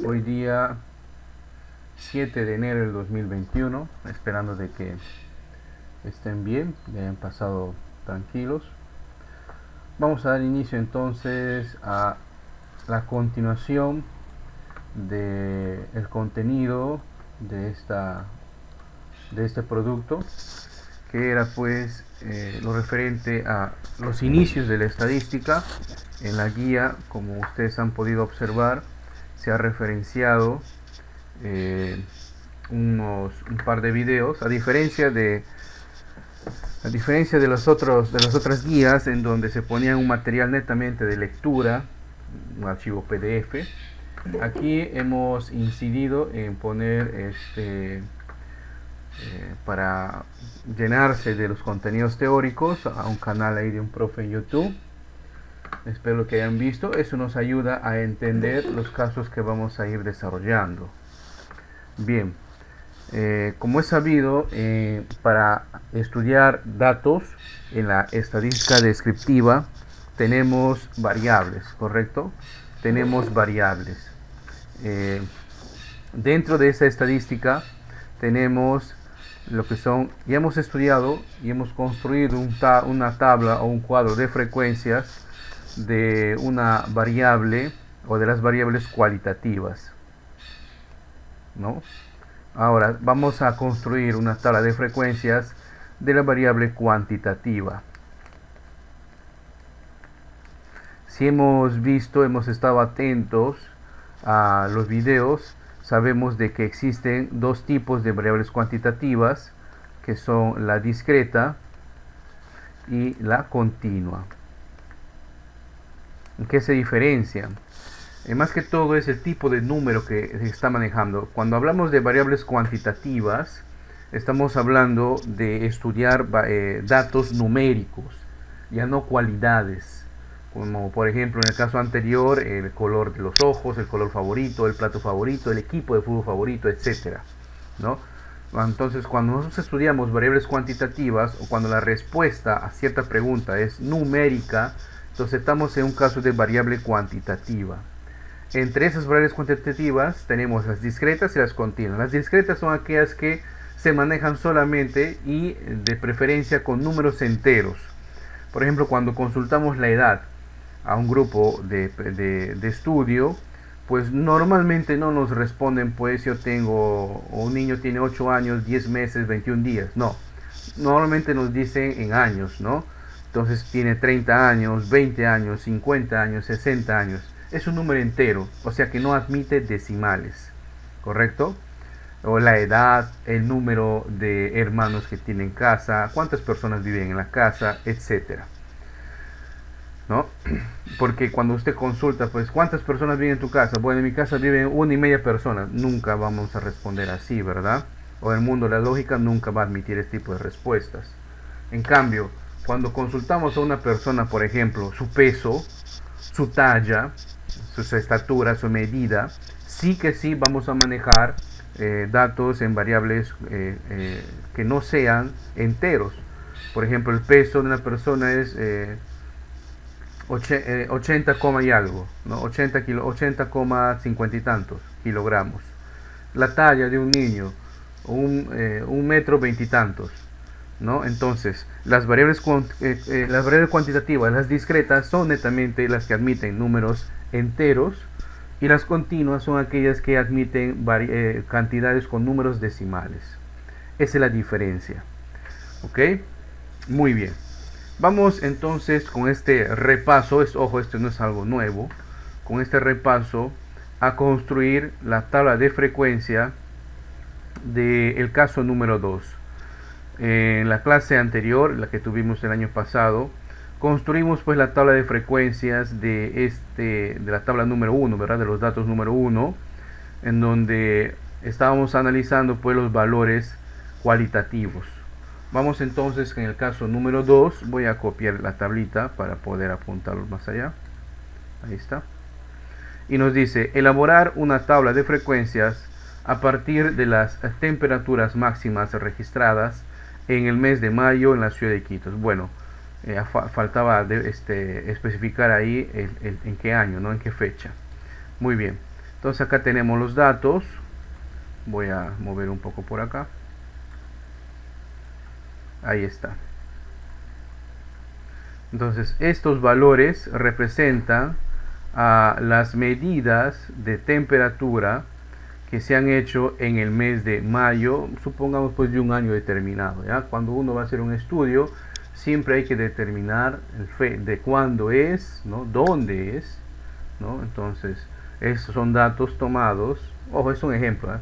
Hoy día 7 de enero del 2021, esperando de que estén bien y hayan pasado tranquilos. Vamos a dar inicio entonces a la continuación del contenido de este producto, que era pues lo referente a los inicios de la estadística. En la guía, como ustedes han podido observar, se ha referenciado eh, un par de videos, a diferencia de las otras guías en donde se ponía un material netamente de lectura, un archivo PDF. Aquí hemos incidido en poner para llenarse de los contenidos teóricos a un canal ahí de un profe en YouTube. Espero que hayan visto. Eso nos ayuda a entender los casos que vamos a ir desarrollando. Bien, como es sabido, para estudiar datos en la estadística descriptiva tenemos variables, ¿correcto? Tenemos variables. Eh, Dentro de esa estadística tenemos lo que son, ya hemos estudiado y hemos construido una tabla o un cuadro de frecuencias de una variable o de las variables cualitativas, ¿no? Ahora vamos a construir una tabla de frecuencias de la variable cuantitativa. Si hemos estado atentos a los videos, sabemos de que existen dos tipos de variables cuantitativas, que son la discreta y la continua. ¿En qué se diferencian? Más que todo es el tipo de número que se está manejando. Cuando hablamos de variables cuantitativas, estamos hablando de estudiar datos numéricos, ya no cualidades. Como por ejemplo en el caso anterior, el color de los ojos, el color favorito, el plato favorito, el equipo de fútbol favorito, etcétera, ¿no? Entonces, cuando nosotros estudiamos variables cuantitativas o cuando la respuesta a cierta pregunta es numérica, entonces estamos en un caso de variable cuantitativa. Entre esas variables cuantitativas tenemos las discretas y las continuas. Las discretas son aquellas que se manejan solamente y de preferencia con números enteros. Por ejemplo, cuando consultamos la edad a un grupo de estudio, pues normalmente no nos responden, pues yo tengo, o un niño tiene 8 años, 10 meses, 21 días. No, normalmente nos dicen en años, ¿no? Entonces tiene 30 años, 20 años, 50 años, 60 años. Es un número entero, o sea que no admite decimales, ¿correcto? O la edad, el número de hermanos que tiene en casa, cuántas personas viven en la casa, etcétera, ¿no? Porque cuando usted consulta, pues, ¿cuántas personas viven en tu casa? Bueno, en mi casa viven 1,5 personas. Nunca vamos a responder así, ¿verdad? O en el mundo de la lógica nunca va a admitir este tipo de respuestas. En cambio, cuando consultamos a una persona, por ejemplo, su peso, su talla, su estatura, su medida, sí que sí vamos a manejar datos en variables que no sean enteros. Por ejemplo, el peso de una persona es 80, y algo, ¿no? 80,50 y tantos kilogramos. La talla de un niño, un metro veintitantos, ¿no? Entonces, las variables cuantitativas, las discretas, son netamente las que admiten números enteros, y las continuas son aquellas que admiten cantidades con números decimales. Esa es la diferencia. ¿Ok? Muy bien. Vamos entonces con este repaso, ojo, esto no es algo nuevo, con este repaso a construir la tabla de frecuencia del caso número 2. En la clase anterior, la que tuvimos el año pasado, construimos pues la tabla de frecuencias de la tabla número 1, ¿verdad? De los datos número 1, en donde estábamos analizando pues los valores cualitativos. Vamos entonces en el caso número 2, voy a copiar la tablita para poder apuntarlo más allá. Ahí está. Y nos dice, elaborar una tabla de frecuencias a partir de las temperaturas máximas registradas en el mes de mayo en la ciudad de Iquitos. Bueno, faltaba especificar ahí en qué año, ¿no? En qué fecha. Muy bien. Entonces acá tenemos los datos. Voy a mover un poco por acá. Ahí está. Entonces estos valores representan a las medidas de temperatura que se han hecho en el mes de mayo, supongamos pues de un año determinado, ¿ya? Cuando uno va a hacer un estudio, siempre hay que determinar de cuándo es, ¿no? Dónde es, ¿no? Entonces, estos son datos tomados, ojo, es un ejemplo, ¿eh?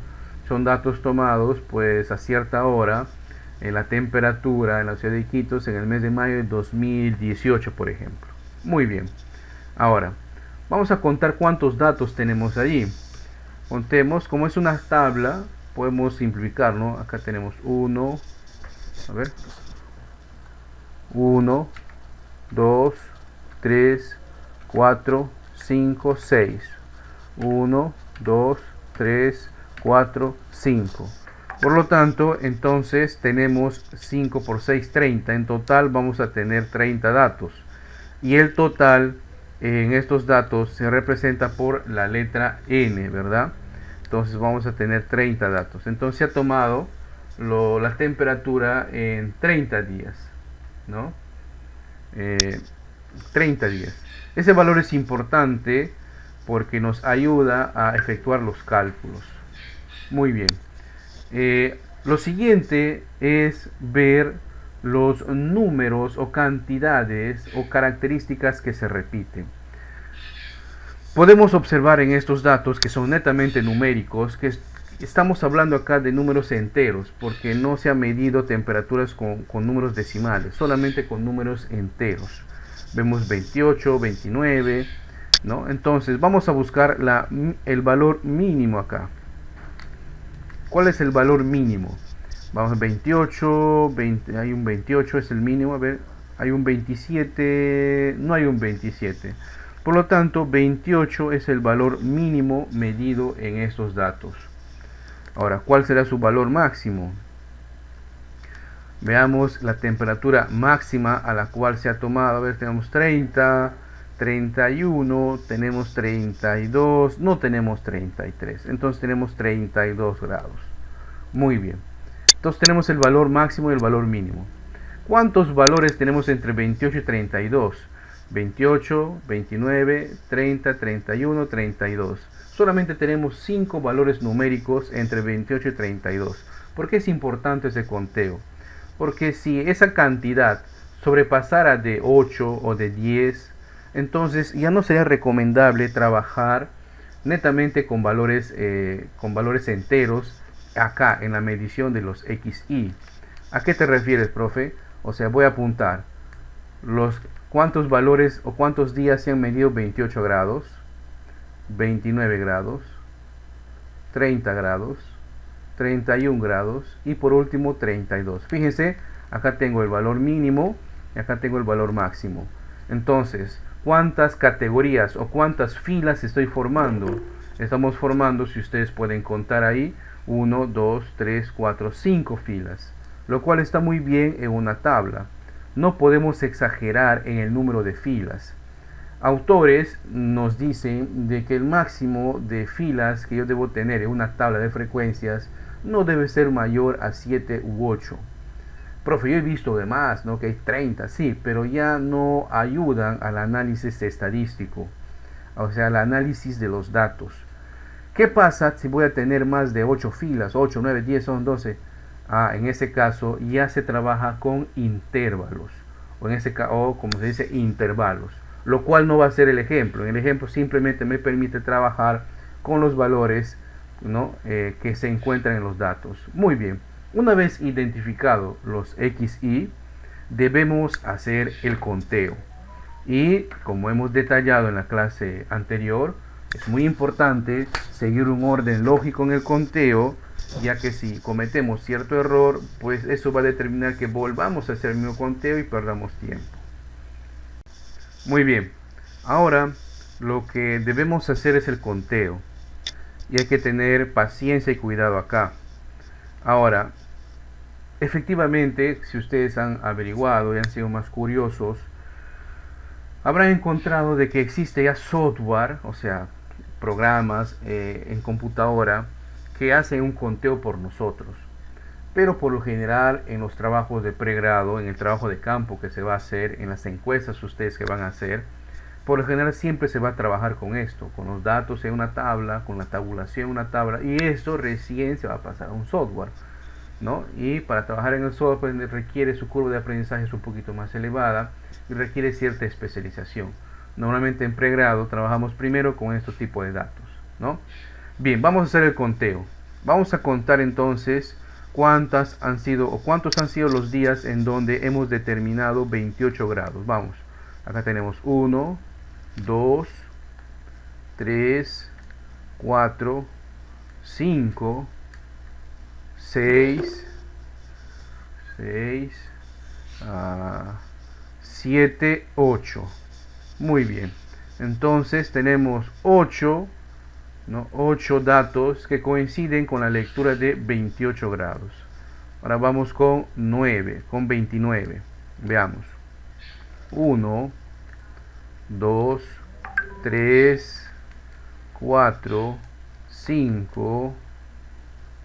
Son datos tomados pues a cierta hora, en la temperatura en la ciudad de Iquitos en el mes de mayo de 2018, por ejemplo. Muy bien. Ahora, vamos a contar cuántos datos tenemos allí. Contemos, como es una tabla, podemos simplificar, ¿no? Acá tenemos 1, a ver, 1, 2, 3, 4, 5, 6. 1, 2, 3, 4, 5. Por lo tanto, entonces tenemos 5 por 6, 30. En total vamos a tener 30 datos. Y el total en estos datos se representa por la letra N, ¿verdad? Entonces vamos a tener 30 datos. Entonces se ha tomado la temperatura en 30 días, ¿no? 30 días. Ese valor es importante porque nos ayuda a efectuar los cálculos. Muy bien. Lo siguiente es ver los números o cantidades o características que se repiten. Podemos observar en estos datos que son netamente numéricos que estamos hablando acá de números enteros porque no se ha medido temperaturas con números decimales, solamente con números enteros. Vemos 28, 29, ¿no? Entonces vamos a buscar el valor mínimo acá. ¿Cuál es el valor mínimo? Vamos a 28, 20, hay un 28, es el mínimo. A ver, hay un 27, no hay un 27. Por lo tanto, 28 es el valor mínimo medido en estos datos. Ahora, ¿cuál será su valor máximo? Veamos la temperatura máxima a la cual se ha tomado. A ver, tenemos 30, 31, tenemos 32, no tenemos 33. Entonces tenemos 32 grados. Muy bien. Entonces tenemos el valor máximo y el valor mínimo. ¿Cuántos valores tenemos entre 28 y 32? 28, 29, 30, 31, 32. Solamente tenemos 5 valores numéricos entre 28 y 32. ¿Por qué es importante ese conteo? Porque si esa cantidad sobrepasara de 8 o de 10, entonces ya no sería recomendable trabajar netamente con valores enteros acá en la medición de los XY. ¿A qué te refieres, profe? O sea, voy a apuntar cuántos valores o cuántos días se han medido 28 grados, 29 grados, 30 grados, 31 grados y por último 32. Fíjense, acá tengo el valor mínimo y acá tengo el valor máximo. Entonces, ¿cuántas categorías o cuántas filas estoy formando? Estamos formando, si ustedes pueden contar ahí, 1, 2, 3, 4, 5 filas, lo cual está muy bien en una tabla. No podemos exagerar en el número de filas. Autores nos dicen de que el máximo de filas que yo debo tener en una tabla de frecuencias no debe ser mayor a 7 u 8. Profe, yo he visto de más, ¿no? Que hay 30, sí, pero ya no ayudan al análisis estadístico, o sea, al análisis de los datos. ¿Qué pasa si voy a tener más de 8 filas, 8, 9, 10, 11, 12? En ese caso ya se trabaja con intervalos, o como se dice, intervalos, lo cual no va a ser el ejemplo. En el ejemplo simplemente me permite trabajar con los valores, ¿no? Que se encuentran en los datos. Muy bien, una vez identificado los XY, debemos hacer el conteo. Y como hemos detallado en la clase anterior, es muy importante seguir un orden lógico en el conteo, ya que si cometemos cierto error, pues eso va a determinar que volvamos a hacer el mismo conteo y perdamos tiempo. Muy bien, ahora lo que debemos hacer es el conteo y hay que tener paciencia y cuidado acá. Ahora, efectivamente, si ustedes han averiguado y han sido más curiosos, habrán encontrado de que existe ya software, o sea, programas en computadora que hacen un conteo por nosotros. Pero por lo general en los trabajos de pregrado, en el trabajo de campo que se va a hacer, en las encuestas ustedes que van a hacer, por lo general siempre se va a trabajar con esto, con los datos en una tabla, con la tabulación en una tabla, y eso recién se va a pasar a un software, ¿no? Y para trabajar en el software pues, requiere su curva de aprendizaje es un poquito más elevada y requiere cierta especialización. Normalmente en pregrado trabajamos primero con estos tipos de datos, ¿no? Bien, vamos a hacer el conteo. Vamos a contar entonces cuántos han sido los días en donde hemos determinado 28 grados. Vamos, acá tenemos 1, 2, 3, 4, 5, 6, 7, 8. Muy bien. Entonces tenemos 8, ¿no? 8 datos que coinciden con la lectura de 28 grados. Ahora vamos con 9, con 29. Veamos. 1, 2, 3, 4, 5,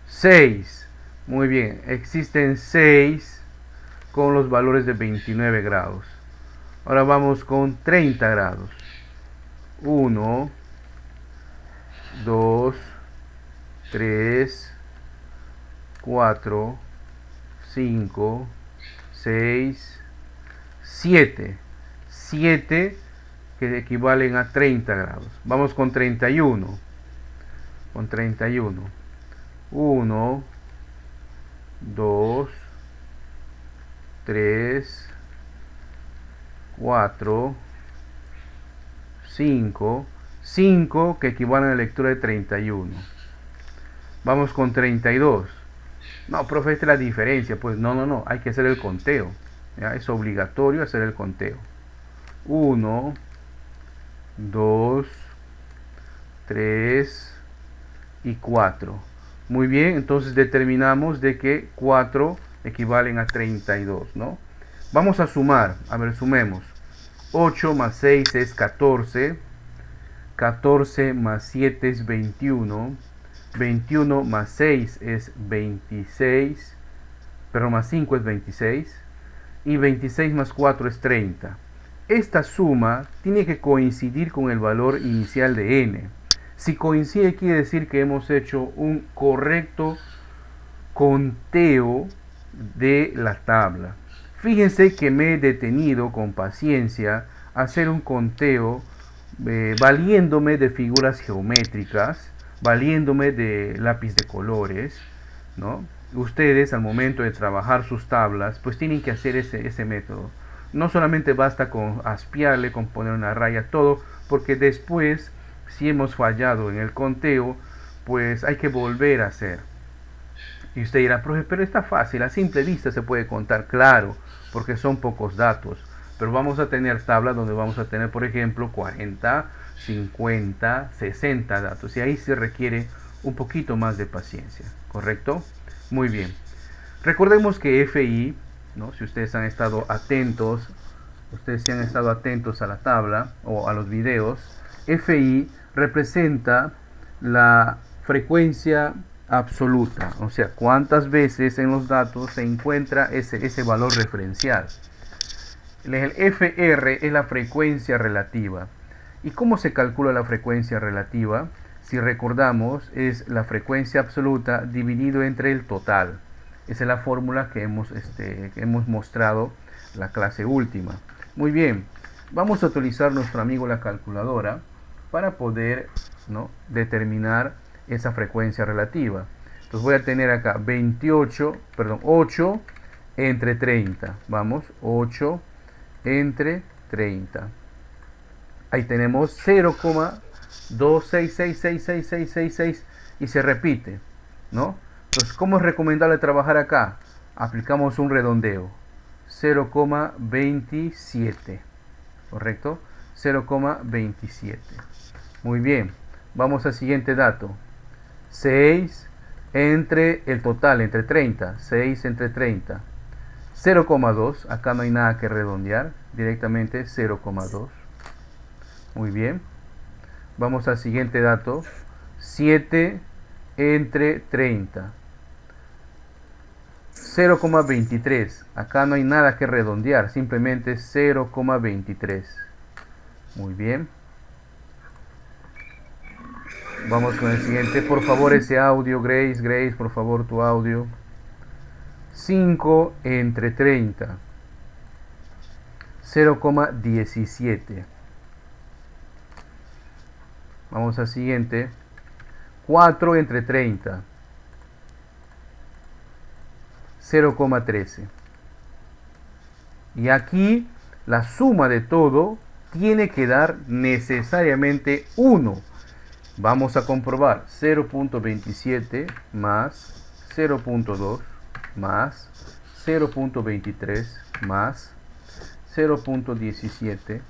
6. Muy bien, existen 6 con los valores de 29 grados. Ahora vamos con 30 grados. 1, 2, 3, 4, 5, 6, 7. 7 que equivalen a 30 grados. Vamos con 31. Con 31. 1, 2, 3, 4, 5. 5 que equivalen a la lectura de 31. Vamos con 32. No, profe, esta es la diferencia. Pues no, hay que hacer el conteo. ¿Ya? Es obligatorio hacer el conteo. 1, 2, 3 y 4. Muy bien, entonces determinamos de que 4 equivalen a 32, ¿no? Vamos a sumar. A ver, sumemos. 8 más 6 es 14. 14 más 7 es 21. 21 más 6 es 26. Pero más 5 es 26. Y 26 más 4 es 30. Esta suma tiene que coincidir con el valor inicial de n. Si coincide quiere decir que hemos hecho un correcto conteo de la tabla. Fíjense que me he detenido con paciencia a hacer un conteo valiéndome de figuras geométricas, valiéndome de lápiz de colores, ¿no? Ustedes al momento de trabajar sus tablas pues tienen que hacer ese método. No solamente basta con aspiarle, con poner una raya, todo, porque después si hemos fallado en el conteo pues hay que volver a hacer. Y usted dirá, profe, pero está fácil, a simple vista se puede contar. Claro, porque son pocos datos. Pero vamos a tener tablas donde vamos a tener, por ejemplo, 40, 50, 60 datos. Y ahí se requiere un poquito más de paciencia, ¿correcto? Muy bien. Recordemos que FI, ¿no? Si ustedes han estado atentos, a la tabla o a los videos, FI representa la frecuencia absoluta, o sea, cuántas veces en los datos se encuentra ese valor referencial. El FR es la frecuencia relativa. ¿Y cómo se calcula la frecuencia relativa? Si recordamos, es la frecuencia absoluta dividido entre el total. Esa es la fórmula que hemos mostrado la clase última. Muy bien, vamos a utilizar nuestro amigo la calculadora para poder, ¿no?, determinar esa frecuencia relativa. Entonces voy a tener acá 8 entre 30. Vamos, 8 entre 30. Ahí tenemos 0,2666666 y se repite, ¿no? Entonces, ¿cómo es recomendable trabajar acá? Aplicamos un redondeo. 0,27. ¿Correcto? 0,27. Muy bien. Vamos al siguiente dato. 6 entre el total, entre 30. 6 entre 30. 0,2. Acá no hay nada que redondear. Directamente 0,2. Muy bien. Vamos al siguiente dato. 7 entre 30. 0,23. Acá no hay nada que redondear, simplemente 0,23. Muy bien. Vamos con el siguiente. Por favor, ese audio, Grace. Grace, por favor, tu audio. 5 entre 30. 0,17. Vamos al siguiente. 4 entre 30. 0,13. Y aquí la suma de todo tiene que dar necesariamente 1. Vamos a comprobar. 0,27 más 0,2 más 0,23 más 0,17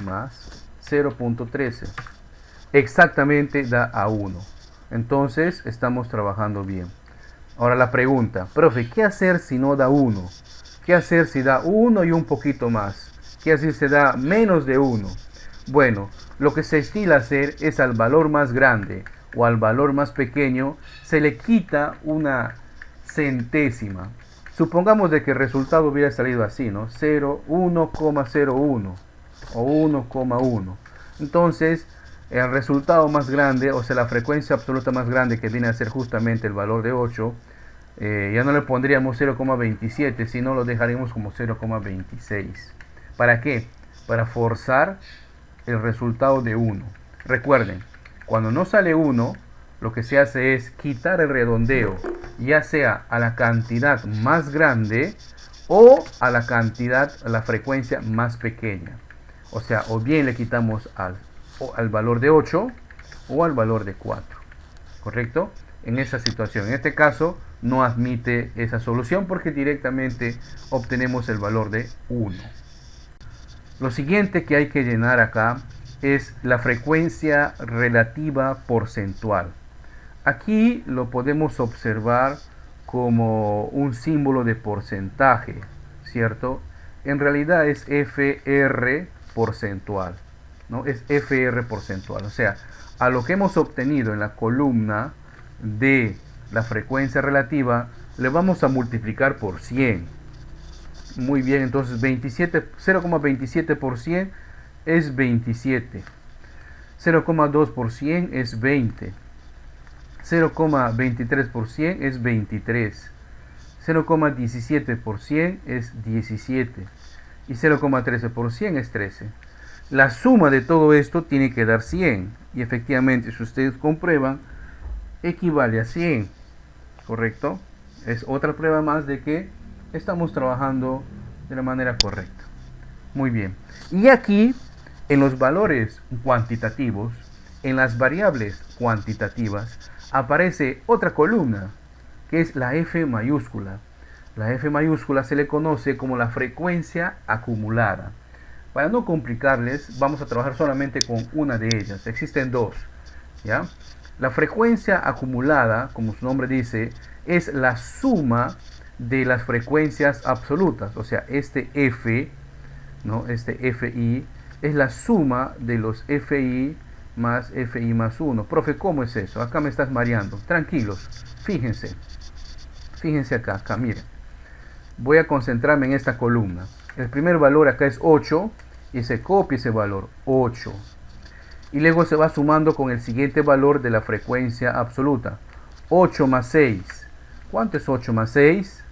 más 0,13. Exactamente da a 1. Entonces estamos trabajando bien. Ahora la pregunta, profe, ¿qué hacer si no da 1? ¿Qué hacer si da 1 y un poquito más? ¿Qué hacer si da menos de 1? Bueno, lo que se estila hacer es al valor más grande o al valor más pequeño se le quita una centésima. Supongamos de que el resultado hubiera salido así, ¿no? 1,01 o 1,1. Entonces, el resultado más grande, o sea, la frecuencia absoluta más grande, que viene a ser justamente el valor de 8, ya no le pondríamos 0,27, sino lo dejaríamos como 0,26. ¿Para qué? Para forzar el resultado de 1. Recuerden, cuando no sale 1, lo que se hace es quitar el redondeo, ya sea a la cantidad más grande o a la cantidad, a la frecuencia más pequeña. O sea, o bien le quitamos al valor de 8 o al valor de 4. ¿Correcto? En esa situación, en este caso, no admite esa solución porque directamente obtenemos el valor de 1. Lo siguiente que hay que llenar acá es la frecuencia relativa porcentual. Aquí lo podemos observar como un símbolo de porcentaje, ¿cierto? En realidad es FR porcentual, ¿no? Es FR porcentual, o sea, a lo que hemos obtenido en la columna de la frecuencia relativa le vamos a multiplicar por 100. Muy bien, entonces 0,27% es 27, 0,2% es 20, 0,23% es 23, 0,17% es 17 y 0,13% es 13. La suma de todo esto tiene que dar 100 y efectivamente, si ustedes comprueban, equivale a 100, ¿correcto? Es otra prueba más de que estamos trabajando de la manera correcta. Muy bien. Y aquí, en los valores cuantitativos, en las variables cuantitativas, aparece otra columna, que es la F mayúscula. La F mayúscula se le conoce como la frecuencia acumulada. Para no complicarles, vamos a trabajar solamente con una de ellas. Existen dos, ¿ya? La frecuencia acumulada, como su nombre dice, es la suma de las frecuencias absolutas. O sea, este F, ¿no? Este FI es la suma de los FI más FI más 1. Profe, ¿cómo es eso? Acá me estás mareando. Tranquilos, fíjense. Fíjense acá, miren. Voy a concentrarme en esta columna. El primer valor acá es 8 y se copia ese valor, 8. Y luego se va sumando con el siguiente valor de la frecuencia absoluta. 8 más 6. ¿Cuánto es 8 más 6?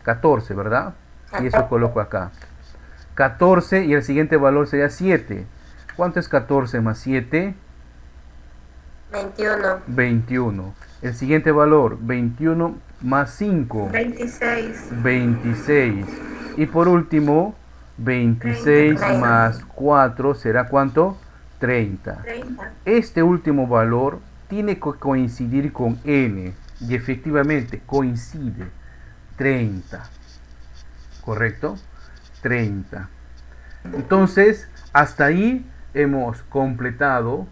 14, ¿verdad? Y eso coloco acá. 14 y el siguiente valor sería 7. ¿Cuánto es 14 más 7? 21. 21. El siguiente valor, 21 más 5. 26. 26. Y por último, 26 30. más 4 será ¿cuánto? 30. 30. Este último valor tiene que coincidir con n y efectivamente coincide. 30. ¿Correcto? 30. Entonces, hasta ahí hemos completado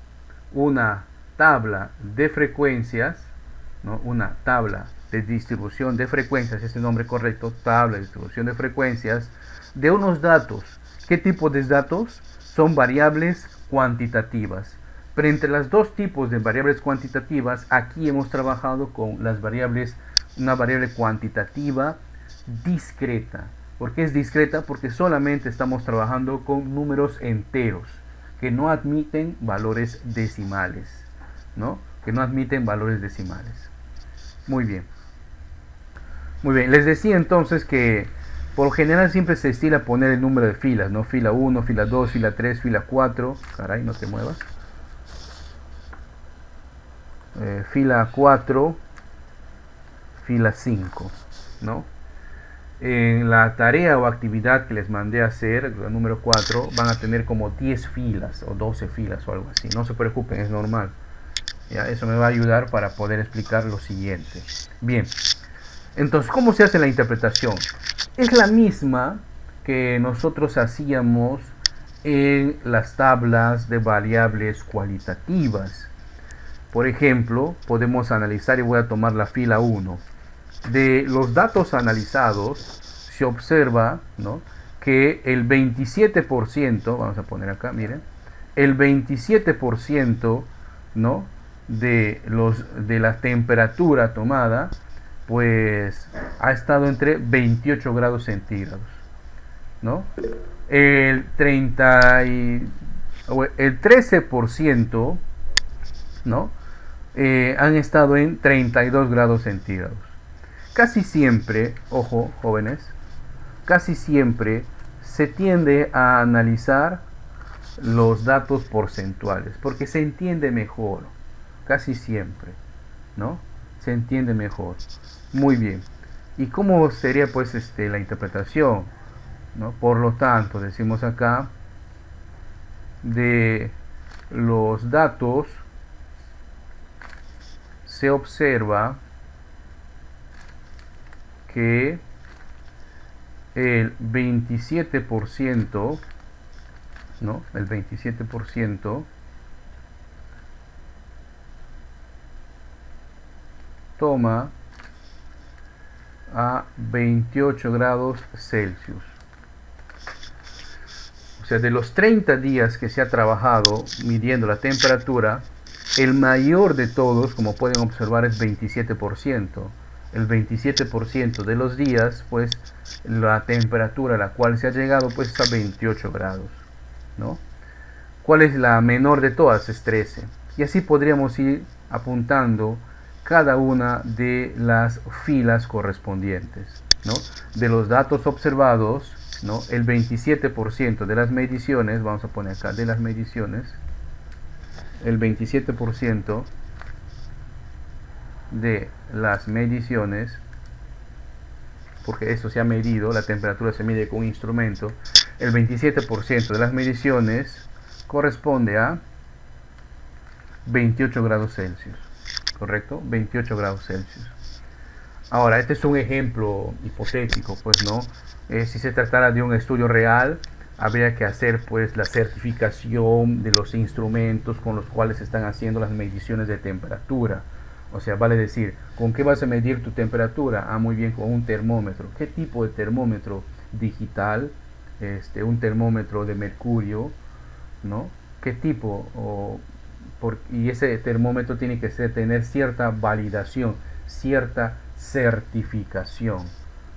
una tabla de frecuencias, ¿no? Una tabla de distribución de frecuencias, es el nombre correcto, tabla de distribución de frecuencias, de unos datos. ¿Qué tipo de datos? Son variables cuantitativas. Pero entre los dos tipos de variables cuantitativas, aquí hemos trabajado con las variables, una variable cuantitativa discreta. ¿Por qué es discreta? Porque solamente estamos trabajando con números enteros, que no admiten valores decimales, ¿no? Que no admiten valores decimales. Muy bien. Muy bien, les decía entonces que por lo general siempre se estila poner el número de filas, ¿no? Fila 1, fila 2, fila 3, fila 4. Caray, no te muevas. Fila 4, fila 5, ¿no? En la tarea o actividad que les mandé a hacer, el número 4, van a tener como 10 filas o 12 filas o algo así. No se preocupen, es normal. ¿Ya? Eso me va a ayudar para poder explicar lo siguiente. Bien, entonces, ¿cómo se hace la interpretación? Es la misma que nosotros hacíamos en las tablas de variables cualitativas. Por ejemplo, podemos analizar, y voy a tomar la fila 1. De los datos analizados se observa, ¿no?, que el 27%, vamos a poner acá, miren, el 27%, ¿no?, de la temperatura tomada, pues ha estado entre 28 grados centígrados, ¿no? El 13%, ¿no?, han estado en 32 grados centígrados. Casi siempre, ojo jóvenes, casi siempre se tiende a analizar los datos porcentuales porque se entiende mejor, casi siempre, ¿no? Se entiende mejor. Muy bien. ¿Y cómo sería pues la interpretación? ¿No? Por lo tanto, decimos acá, de los datos se observa que el 27%, ¿no? El 27% toma a 28 grados Celsius. O sea, de los 30 días que se ha trabajado midiendo la temperatura, el mayor de todos, como pueden observar, es 27%. El 27% de los días, pues la temperatura a la cual se ha llegado, pues es a 28 grados, ¿no? ¿Cuál es la menor de todas? Es 13. Y así podríamos ir apuntando cada una de las filas correspondientes, ¿no? De los datos observados, ¿no?, el 27% de las mediciones, vamos a poner acá, de las mediciones, el 27% de las mediciones, porque esto se ha medido, la temperatura se mide con un instrumento, el 27% de las mediciones corresponde a 28 grados Celsius, ¿correcto? 28 grados Celsius. Ahora, este es un ejemplo hipotético, pues, ¿no? Si se tratara de un estudio real, habría que hacer pues la certificación de los instrumentos con los cuales se están haciendo las mediciones de temperatura. O sea, vale decir, ¿con qué vas a medir tu temperatura? Ah, muy bien, con un termómetro. ¿Qué tipo de termómetro? Digital, un termómetro de mercurio, ¿no? ¿Qué tipo? Y ese termómetro tiene que tener cierta validación, cierta certificación,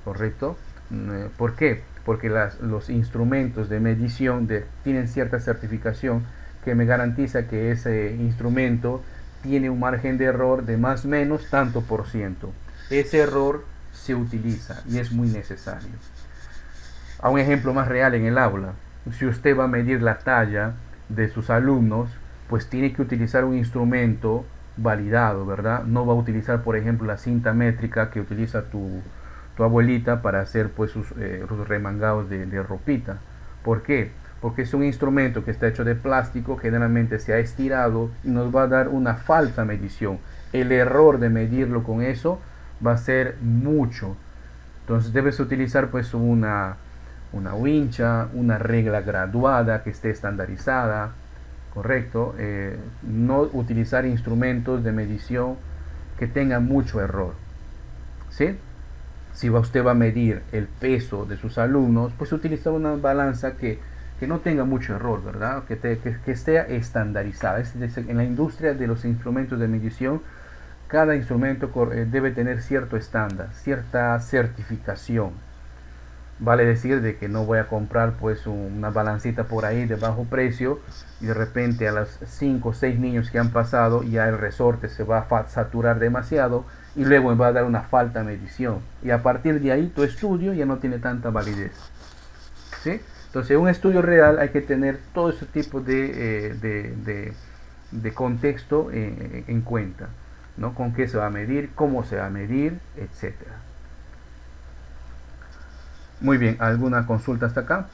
¿correcto? ¿Por qué? Porque los instrumentos de medición tienen cierta certificación que me garantiza que ese instrumento tiene un margen de error de más o menos tanto por ciento. Ese error se utiliza y es muy necesario. A un ejemplo más real en el aula, si usted va a medir la talla de sus alumnos, pues tiene que utilizar un instrumento validado, ¿verdad? No va a utilizar, por ejemplo, la cinta métrica que utiliza tu abuelita para hacer pues sus remangados de ropita. ¿Por qué? Porque es un instrumento que está hecho de plástico, generalmente se ha estirado y nos va a dar una falsa medición. El error de medirlo con eso va a ser mucho. Entonces debes utilizar pues una wincha, una regla graduada que esté estandarizada, correcto. No utilizar instrumentos de medición que tengan mucho error, ¿sí? Si usted va a medir el peso de sus alumnos, pues utiliza una balanza que que no tenga mucho error, ¿verdad? Que esté estandarizada. En la industria de los instrumentos de medición, cada instrumento debe tener cierto estándar, cierta certificación. Vale decir de que no voy a comprar pues una balancita por ahí de bajo precio y de repente a las 5 o 6 niños que han pasado ya el resorte se va a saturar demasiado y luego me va a dar una falta medición, y a partir de ahí tu estudio ya no tiene tanta validez, ¿sí? Entonces un estudio real hay que tener todo ese tipo de contexto en cuenta, ¿no? Con qué se va a medir, cómo se va a medir, etcétera. Muy bien, ¿alguna consulta hasta acá?